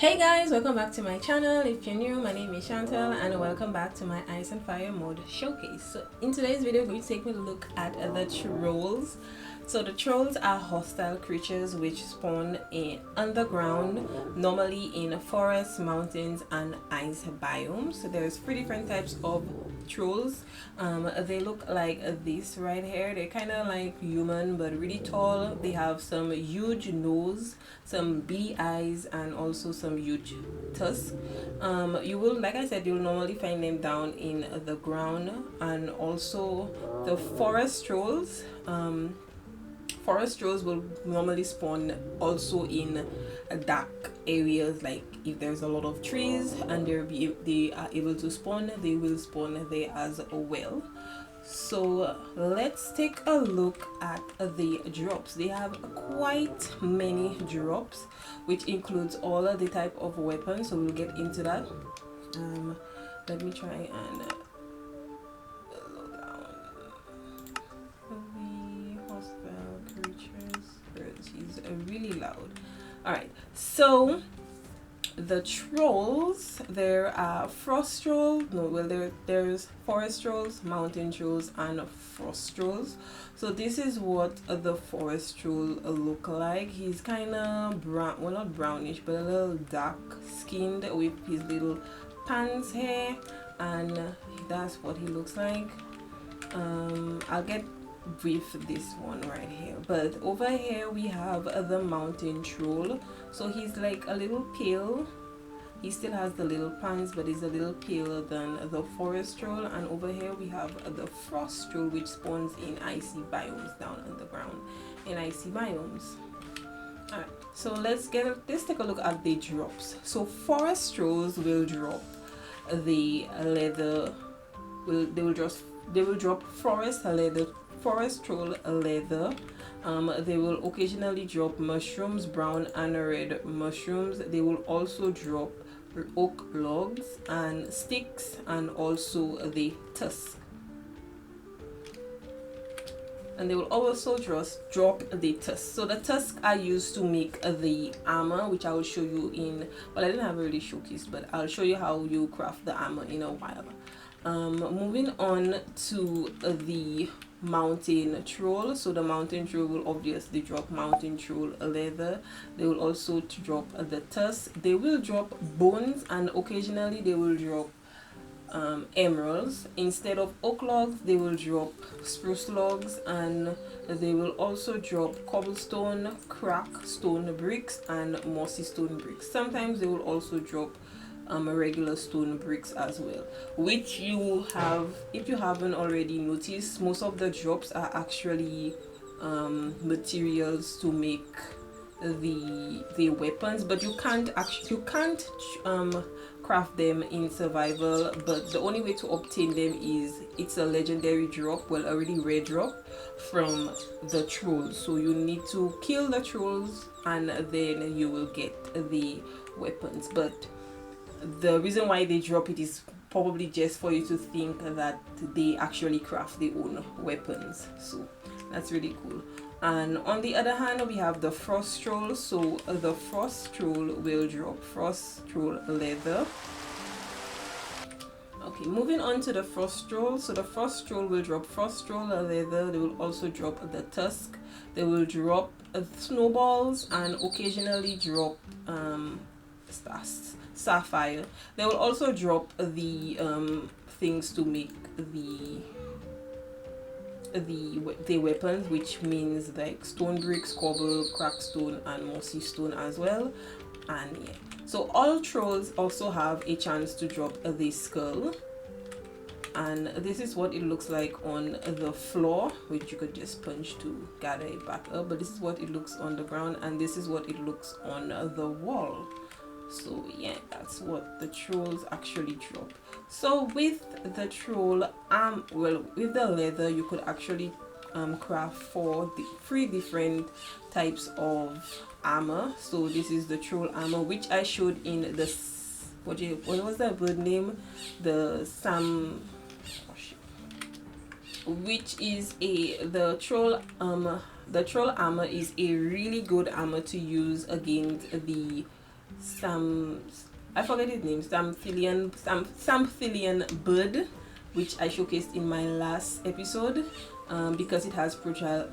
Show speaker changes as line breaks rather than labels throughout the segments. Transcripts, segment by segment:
Hey guys, welcome back to my channel. If you're new, my name is Chantal and welcome back to my Ice and Fire mode showcase. So in today's video, we're going to take a look at the trolls. So the trolls are hostile creatures which spawn in underground, normally in forests, mountains and ice biomes. So there's three different types of trolls. They look like this right here. They're kind of like human but really tall. They have some huge nose, some beady eyes and also some huge tusks. You will, like I said, you'll normally find them down in the ground. And also the forest trolls. Forest trolls will normally spawn also in dark areas, like if there's a lot of trees and they are able to spawn, they will spawn there as well. So let's take a look at the drops. They have quite many drops, which includes all of the type of weapons, so we'll get into that. Let me try and load down the hostile creatures. She's really loud. Alright, so the trolls, there are frost trolls, there's forest trolls, mountain trolls and frost trolls. So this is what the forest troll look like. He's kind of brown, well not brownish but a little dark skinned with his little pants hair, and that's what he looks like. I'll get with this one right here, but over here we have the mountain troll. So he's like a little pale. He still has the little pants, but he's a little paler than the forest troll. And over here we have the frost troll, which spawns in icy biomes, down on the ground in icy biomes. Alright, so let's take a look at the drops. So forest trolls will drop the leather. They will drop forest troll leather. They will occasionally drop mushrooms, brown and red mushrooms. They will also drop oak logs and sticks and also the tusk. And they will also just drop the tusks. So the tusks are used to make the armor, which I will show you in, well I didn't have a really showcase, but I'll show you how you craft the armor in a while. Moving on to the mountain troll. So the mountain troll will obviously drop mountain troll leather. They will also drop the tusk. They will drop bones and occasionally they will drop emeralds. Instead of oak logs, they will drop spruce logs, and they will also drop cobblestone, crack stone bricks and mossy stone bricks. Sometimes they will also drop regular stone bricks as well, which you have, if you haven't already noticed, most of the drops are actually materials to make the weapons, but you can't craft them in survival. But the only way to obtain them is it's a legendary drop, well a really rare drop from the trolls. So you need to kill the trolls and then you will get the weapons. But the reason why they drop it is probably just for you to think that they actually craft their own weapons. So that's really cool. And on the other hand, we have the frost troll. So the frost troll will drop frost troll leather. Okay, moving on to the frost troll. So the frost troll will drop frost troll leather. They will also drop the tusk. They will drop snowballs and occasionally drop sapphire. They will also drop the things to make the weapons, which means like stone bricks, cobble, cracked stone and mossy stone as well. And yeah, so all trolls also have a chance to drop the skull, and this is what it looks like on the floor, which you could just punch to gather it back up. But this is what it looks on the ground, and this is what it looks on the wall. So yeah, that's what the trolls actually drop. So with the troll with the leather, you could actually craft three different types of armor. So this is the troll armor, which I showed in the what was that bird name, the which is the troll armor is a really good armor to use against the I forget his name, Samphilian bird, which I showcased in my last episode, because it has projectile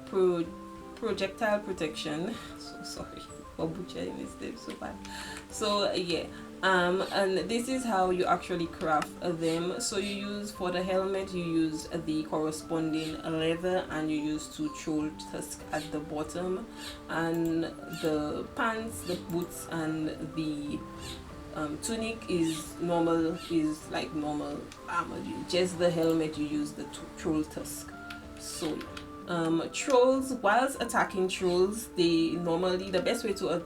protection. So sorry for butchering this name so bad. So yeah, and this is how you actually craft them. So you use, for the helmet, you use the corresponding leather, and you use 2 troll tusks at the bottom, and the pants, the boots, and the tunic is like normal armor. Just the helmet, you use the troll tusk. So trolls, whilst attacking trolls, they normally, the best way to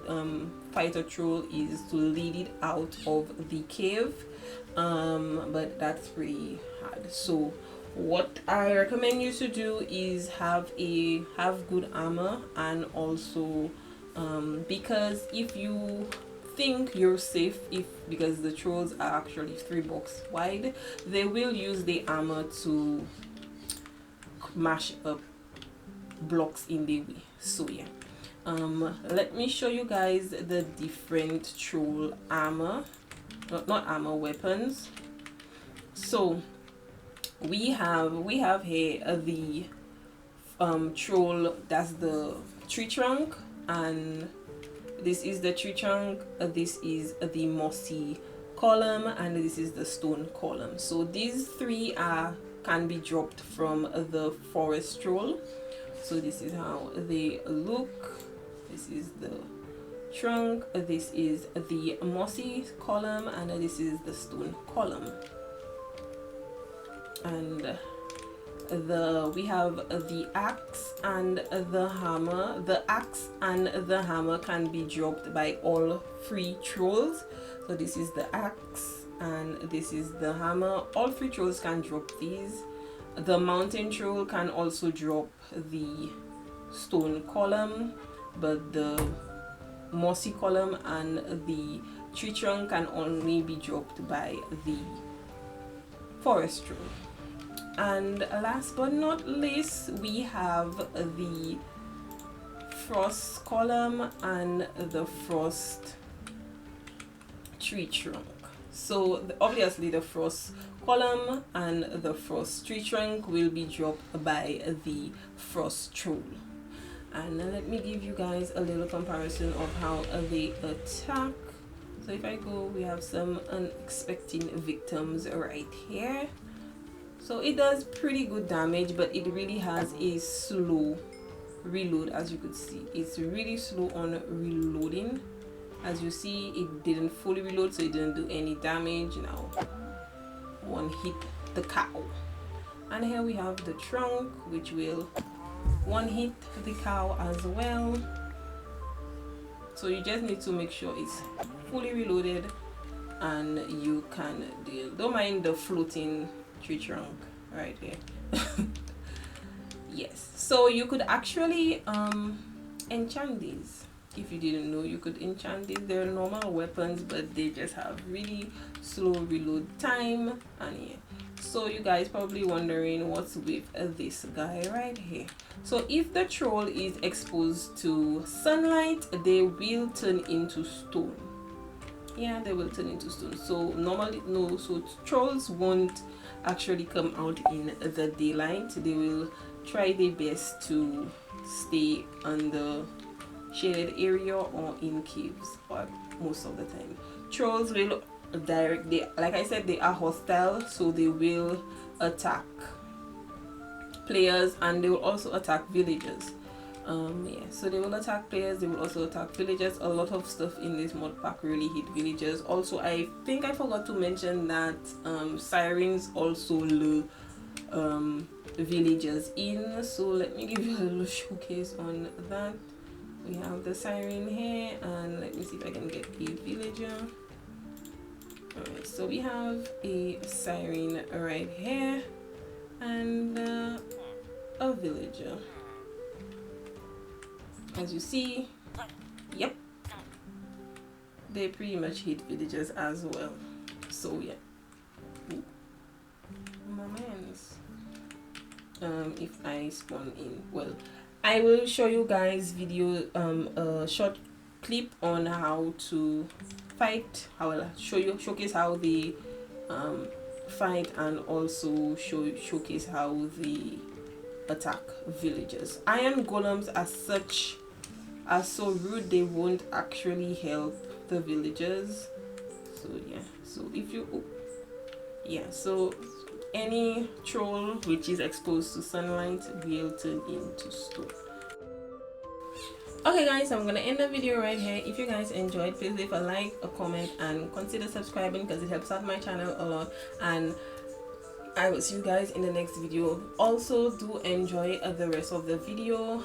fight a troll is to lead it out of the cave, but that's pretty hard. So what I recommend you to do is have good armor, and also because if you think you're safe, because the trolls are actually 3 blocks wide, they will use the armor to mash up blocks in the way. So yeah, let me show you guys the different troll armor, not armor, weapons. So we have here the troll, that's the tree trunk, and this is the tree trunk, this is the mossy column, and this is the stone column. So these 3 can be dropped from the forest troll. So this is how they look. This is the trunk, this is the mossy column, and this is the stone column. And we have the axe and the hammer. The axe and the hammer can be dropped by all 3 trolls. So this is the axe and this is the hammer. All 3 trolls can drop these. The mountain troll can also drop the stone column, but the mossy column and the tree trunk can only be dropped by the forest troll. And last but not least, we have the frost column and the frost tree trunk. So obviously the frost column and the frost tree trunk will be dropped by the frost troll. And let me give you guys a little comparison of how they attack. So if I go, we have some unexpected victims right here. So it does pretty good damage, but it really has a slow reload. As you could see, it's really slow on reloading. As you see, it didn't fully reload, so it didn't do any damage. Now one hit the cow, and here we have the trunk, which will one hit the cow as well. So you just need to make sure it's fully reloaded, and you can deal. Don't mind the floating tree trunk right here. Yes, so you could actually enchant these. If you didn't know, you could enchant these. They're normal weapons, but they just have really slow reload time. And yeah, so you guys probably wondering what's with this guy right here. So if the troll is exposed to sunlight, they will turn into stone. Yeah, they will turn into stone. So normally, no, so trolls won't actually come out in the daylight. They will try their best to stay on the shaded area or in caves, but most of the time trolls will like I said, they are hostile, so they will attack players, and they will also attack villagers. Yeah, so they will attack players, they will also attack villagers. A lot of stuff in this mod pack really hit villagers. Also, I think I forgot to mention that sirens also lure villagers in. So let me give you a little showcase on that. We have the siren here, and let me see if I can get a villager. Alright, so we have a siren right here, and a villager. As you see, yep, they pretty much hit villagers as well. So yeah. Ooh, my man's. If I spawn in, well, I will show you guys video a short clip on how to fight. I will showcase how they fight, and also showcase how they attack villagers. Iron golems as such are so rude, they won't actually help the villagers. So yeah, so if you so any troll which is exposed to sunlight will turn into stone. Okay guys, I'm gonna end the video right here. If you guys enjoyed, please leave a like, a comment, and consider subscribing because it helps out my channel a lot. And I will see you guys in the next video. Also, do enjoy the rest of the video.